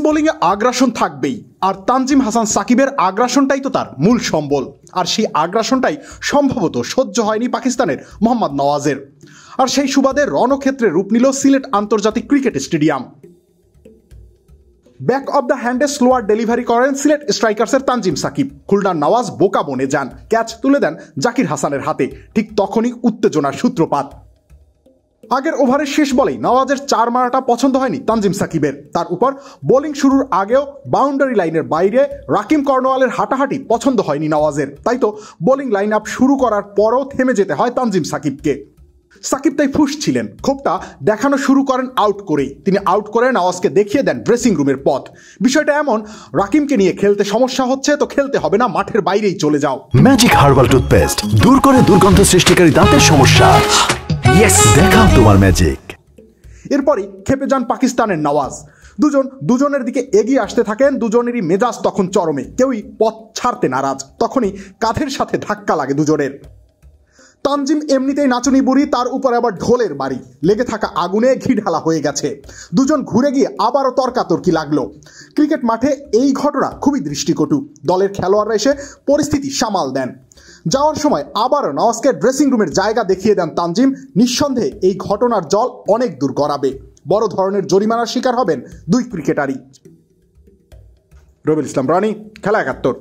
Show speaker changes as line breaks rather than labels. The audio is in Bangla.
বোলিং এ আগ্রাসন থাকবেই, আর তানজিম হাসান সাকিবের আগ্রাসনটাই তো তার মূল সম্বল। আর সেই আগ্রাসনটাই সম্ভবত সহ্য হয়নি পাকিস্তানের মোহাম্মদ নওয়াজের। আর সেই সুবাদে রণক্ষেত্রে রূপ নিল সিলেট আন্তর্জাতিক cricket stadium. Back of the হ্যান্ডে স্লোয়ার ডেলিভারি করেন সিলেট স্ট্রাইকার্সের তানজিম সাকিব। খুলনার নওয়াজ বোকা বনে যান, ক্যাচ তুলে দেন জাকির হাসানের হাতে। ঠিক তখনই উত্তেজনার সূত্রপাত। আগের ওভারের শেষ বলেই নওয়াজের 4 মারাটা পছন্দ হয়নি তানজিম সাকিবের। তার উপর বোলিং শুরুর আগেও বাউন্ডারি লাইনের বাইরে রাকিম কর্নওয়ালের হাঁটাহাঁটি পছন্দ হয়নি নওয়াজের। তাই তো বোলিং লাইন আপ শুরু করার পরও থেমে যেতে হয় তানজিম সাকিবকে। সাকিব তাই ফুঁস ছিলেন, ক্ষোভটা দেখানো শুরু করেন আউট করেই। তিনি আউট করে নওয়াজকে দেখিয়ে দেন ড্রেসিং রুমের পথ। বিষয়টা এমন, রাকিমকে নিয়ে খেলতে সমস্যা হচ্ছে তো খেলতে হবে না, মাঠের বাইরেই চলে যাও।
ম্যাজিক হার্বাল টুথপেস্ট দূর করে দুর্গন্ধ সৃষ্টিকারী দাঁতের সমস্যা। দেখাও তোমার ম্যাজিক।
এরপরই খেপে যান পাকিস্তানের নওয়াজ। দুজনের দিকে এগিয়ে আসতে থাকেন। দুজনেরই মেজাজ তখন চরমে, কেউই পথ ছাড়তে নারাজ। তখনই কাঁধের সাথে ধাক্কা লাগে দুজনের। তানজিম এমনিতেই নাচুনি বুড়ি, তার উপর আবার ঢোলের বাড়ি। লেগে থাকা আগুনে ঘি ঢালা হয়ে গেছে। দুজন ঘুরে গিয়ে আবারও তর্কাতর্কি লাগলো। ক্রিকেট মাঠে এই ঘটনা খুবই দৃষ্টিকটু। দলের খেলোয়াড়রা এসে পরিস্থিতি সামাল দেন। যাওয়ার সময় আবারও নওয়াজকে ড্রেসিং রুমের জায়গা দেখিয়ে দেন তানজিম। নিঃসন্দেহে এই ঘটনার জল অনেক দূর গড়াবে। বড় ধরনের জরিমানার শিকার হবেন দুই ক্রিকেটারই। রবিউল ইসলাম রনি, খেলা ৭১।